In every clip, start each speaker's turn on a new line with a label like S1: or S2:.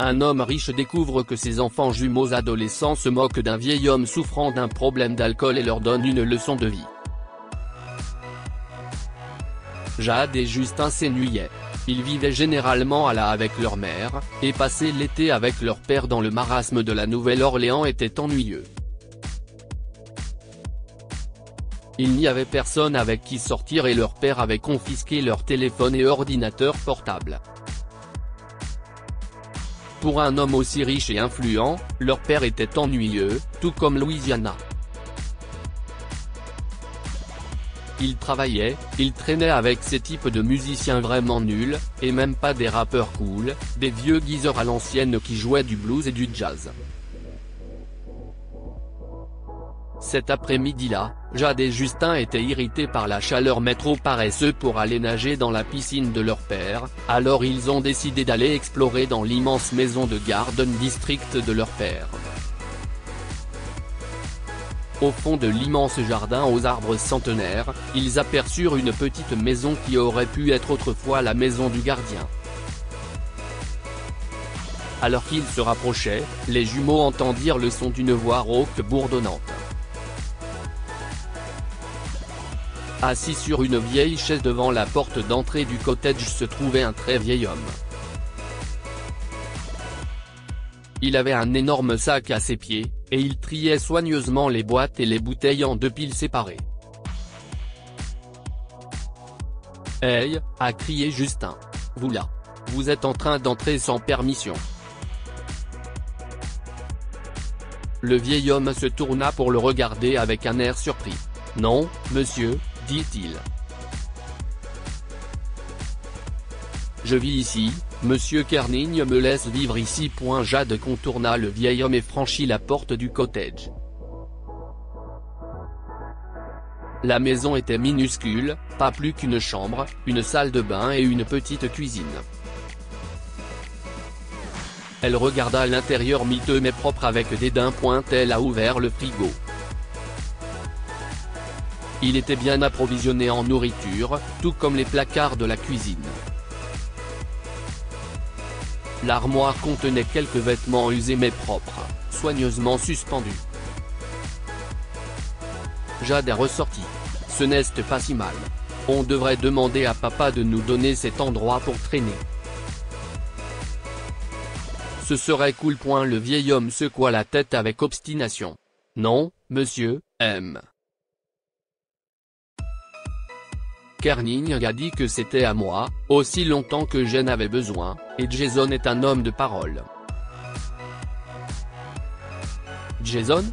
S1: Un homme riche découvre que ses enfants jumeaux adolescents se moquent d'un vieil homme souffrant d'un problème d'alcool et leur donne une leçon de vie. Jade et Justin s'ennuyaient. Ils vivaient généralement à la avec leur mère, et passer l'été avec leur père dans le marasme de la Nouvelle-Orléans était ennuyeux. Il n'y avait personne avec qui sortir et leur père avait confisqué leur téléphone et ordinateur portable. Pour un homme aussi riche et influent, leur père était ennuyeux, tout comme Louisiana. Il travaillait, il traînait avec ces types de musiciens vraiment nuls, et même pas des rappeurs cool, des vieux geezers à l'ancienne qui jouaient du blues et du jazz. Cet après-midi-là, Jade et Justin étaient irrités par la chaleur mais trop paresseux pour aller nager dans la piscine de leur père, alors ils ont décidé d'aller explorer dans l'immense maison de Garden District de leur père. Au fond de l'immense jardin aux arbres centenaires, ils aperçurent une petite maison qui aurait pu être autrefois la maison du gardien. Alors qu'ils se rapprochaient, les jumeaux entendirent le son d'une voix rauque bourdonnante. Assis sur une vieille chaise devant la porte d'entrée du cottage se trouvait un très vieil homme. Il avait un énorme sac à ses pieds, et il triait soigneusement les boîtes et les bouteilles en deux piles séparées. « Hey !» a crié Justin. « Vous là ! Vous êtes en train d'entrer sans permission !» Le vieil homme se tourna pour le regarder avec un air surpris. « Non, monsieur », dit-il. « Je vis ici, monsieur Kerning me laisse vivre ici. » Jade contourna le vieil homme et franchit la porte du cottage. La maison était minuscule, pas plus qu'une chambre, une salle de bain et une petite cuisine. Elle regarda l'intérieur miteux mais propre avec dédain. Elle a ouvert le frigo. Il était bien approvisionné en nourriture, tout comme les placards de la cuisine. L'armoire contenait quelques vêtements usés mais propres, soigneusement suspendus. Jade est ressorti. « Ce n'est pas si mal. On devrait demander à papa de nous donner cet endroit pour traîner. Ce serait cool. » Le vieil homme secoua la tête avec obstination. « Non, monsieur, M. Kerning a dit que c'était à moi, aussi longtemps que j'en avais besoin, et Jason est un homme de parole. » « Jason ?»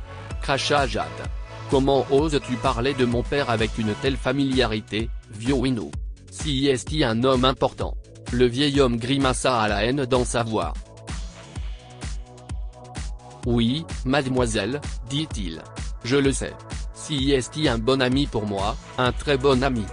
S1: cracha Jade. « Comment oses-tu parler de mon père avec une telle familiarité, vieux Winnow ? Si est un homme important. » Le vieil homme grimaça à la haine dans sa voix. « Oui, mademoiselle, dit-il. Je le sais. Si est un bon ami pour moi, un très bon ami. »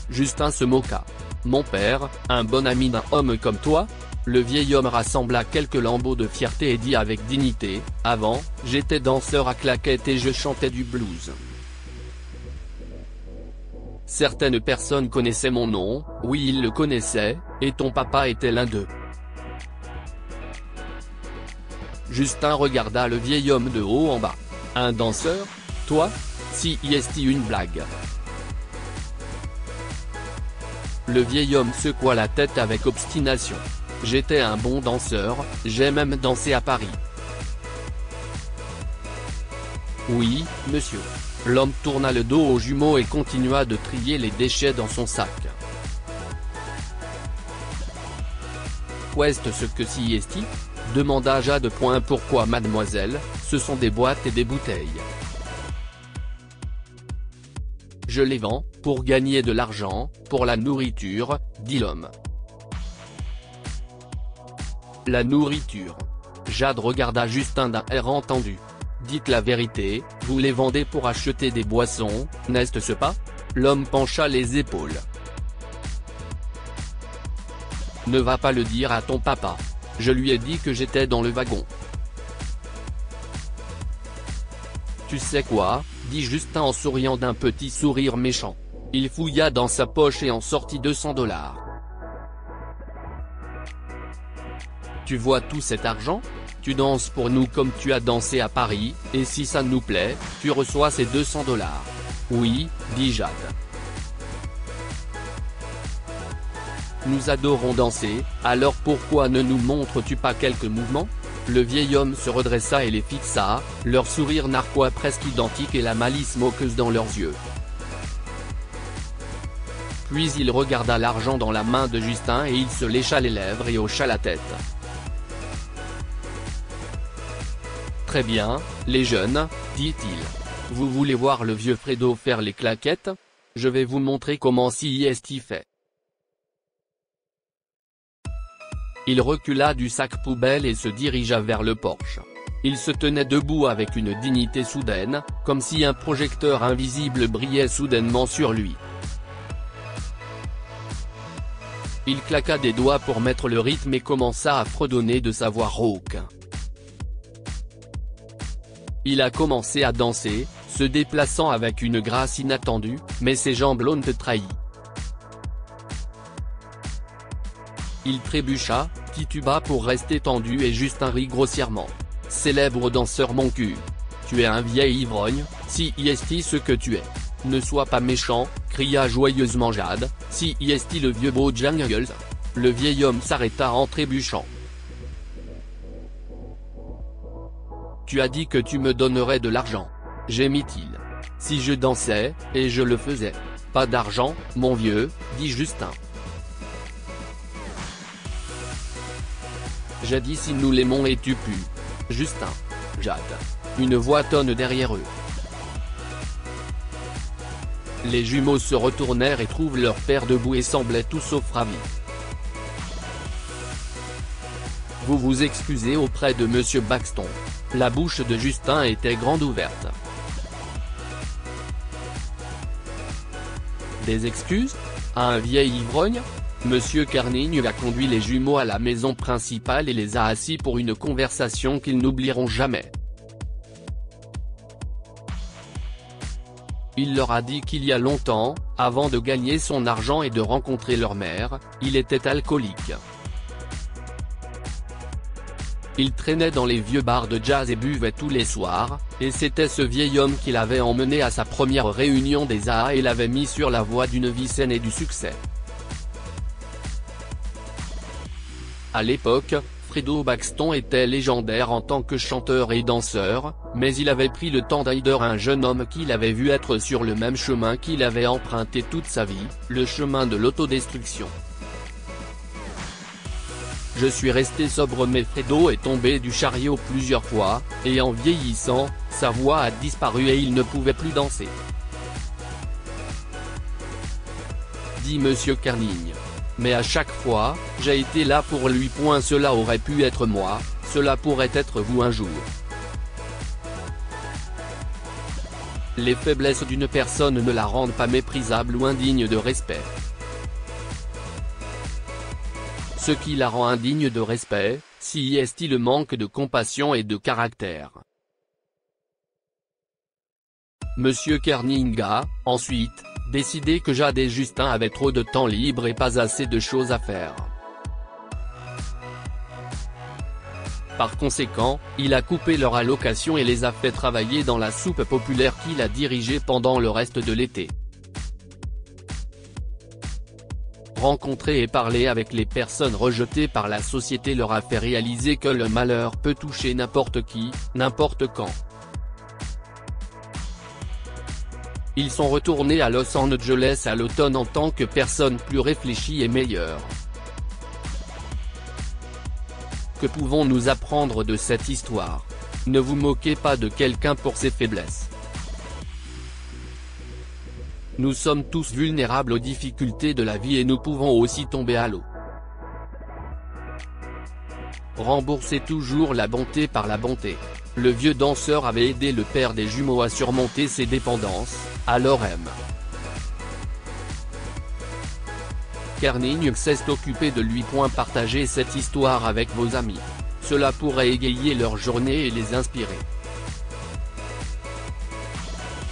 S1: Justin se moqua. « Mon père, un bon ami d'un homme comme toi ?» Le vieil homme rassembla quelques lambeaux de fierté et dit avec dignité, « Avant, j'étais danseur à claquettes et je chantais du blues. Certaines personnes connaissaient mon nom, oui ils le connaissaient, et ton papa était l'un d'eux. » Justin regarda le vieil homme de haut en bas. « Un danseur ? Toi ? Si est une blague ?» Le vieil homme secoua la tête avec obstination. « J'étais un bon danseur, j'ai même dansé à Paris. » « Oui, monsieur. » L'homme tourna le dos aux jumeaux et continua de trier les déchets dans son sac. « Qu'est-ce que si est-il ? » demanda Jade. « Pourquoi mademoiselle, ce sont des boîtes et des bouteilles. » « Je les vends, pour gagner de l'argent, pour la nourriture, » dit l'homme. « La nourriture ?» Jade regarda Justin d'un air entendu. « Dites la vérité, vous les vendez pour acheter des boissons, n'est-ce pas ?» L'homme pencha les épaules. « Ne va pas le dire à ton papa. Je lui ai dit que j'étais dans le wagon. » « Tu sais quoi ?» dit Justin en souriant d'un petit sourire méchant. Il fouilla dans sa poche et en sortit $200. Tu vois tout cet argent? Tu danses pour nous comme tu as dansé à Paris, et si ça nous plaît, tu reçois ces 200 $. Oui, dit Jade. Nous adorons danser, alors pourquoi ne nous montres-tu pas quelques mouvements? Le vieil homme se redressa et les fixa, leur sourire narquois presque identique et la malice moqueuse dans leurs yeux. Puis il regarda l'argent dans la main de Justin et il se lécha les lèvres et hocha la tête. Très bien, les jeunes, dit-il. Vous voulez voir le vieux Fredo faire les claquettes? Je vais vous montrer comment CIST fait. Il recula du sac poubelle et se dirigea vers le porche. Il se tenait debout avec une dignité soudaine, comme si un projecteur invisible brillait soudainement sur lui. Il claqua des doigts pour mettre le rythme et commença à fredonner de sa voix rauque. Il a commencé à danser, se déplaçant avec une grâce inattendue, mais ses jambes l'ont trahi. Il trébucha, tituba pour rester tendu et Justin rit grossièrement. Célèbre danseur mon cul. Tu es un vieil ivrogne, CIST ce que tu es. Ne sois pas méchant, cria joyeusement Jade, CIST le vieux Bojangles. Le vieil homme s'arrêta en trébuchant. Tu as dit que tu me donnerais de l'argent. Gémit-il. Si je dansais, et je le faisais. Pas d'argent, mon vieux, dit Justin. J'ai dit si nous l'aimons et tu pues. Justin. Jade. Une voix tonne derrière eux. Les jumeaux se retournèrent et trouvent leur père debout et semblaient tout sauf ravis. Vous vous excusez auprès de Monsieur Baxton. La bouche de Justin était grande ouverte. Des excuses? À un vieil ivrogne? Monsieur Carnigne a conduit les jumeaux à la maison principale et les a assis pour une conversation qu'ils n'oublieront jamais. Il leur a dit qu'il y a longtemps, avant de gagner son argent et de rencontrer leur mère, il était alcoolique. Il traînait dans les vieux bars de jazz et buvait tous les soirs, et c'était ce vieil homme qui l'avait emmené à sa première réunion des AA et l'avait mis sur la voie d'une vie saine et du succès. À l'époque, Fredo Baxton était légendaire en tant que chanteur et danseur, mais il avait pris le temps d'aider un jeune homme qu'il avait vu être sur le même chemin qu'il avait emprunté toute sa vie, le chemin de l'autodestruction. Je suis resté sobre mais Fredo est tombé du chariot plusieurs fois, et en vieillissant, sa voix a disparu et il ne pouvait plus danser. Dit Monsieur Carnigne. Mais à chaque fois, j'ai été là pour lui. Cela aurait pu être moi, cela pourrait être vous un jour. Les faiblesses d'une personne ne la rendent pas méprisable ou indigne de respect. Ce qui la rend indigne de respect, CIST le manque de compassion et de caractère. Monsieur Carnigne a, ensuite, décidé que Jade et Justin avaient trop de temps libre et pas assez de choses à faire. Par conséquent, il a coupé leur allocation et les a fait travailler dans la soupe populaire qu'il a dirigée pendant le reste de l'été. Rencontrer et parler avec les personnes rejetées par la société leur a fait réaliser que le malheur peut toucher n'importe qui, n'importe quand. Ils sont retournés à Los Angeles à l'automne en tant que personnes plus réfléchies et meilleures. Que pouvons-nous apprendre de cette histoire? Ne vous moquez pas de quelqu'un pour ses faiblesses. Nous sommes tous vulnérables aux difficultés de la vie et nous pouvons aussi tomber à l'eau. Remboursez toujours la bonté par la bonté. Le vieux danseur avait aidé le père des jumeaux à surmonter ses dépendances, alors M. Carnigne s'est occupé de lui. Partagez cette histoire avec vos amis. Cela pourrait égayer leur journée et les inspirer.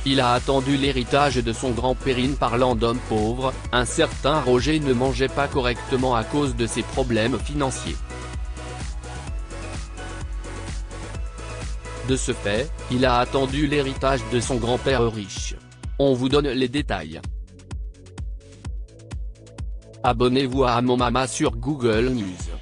S1: Il a attendu l'héritage de son grand-père. Parlant d'homme pauvre, un certain Roger ne mangeait pas correctement à cause de ses problèmes financiers. De ce fait, il a attendu l'héritage de son grand-père riche. On vous donne les détails. Abonnez-vous à Mon Mama sur Google News.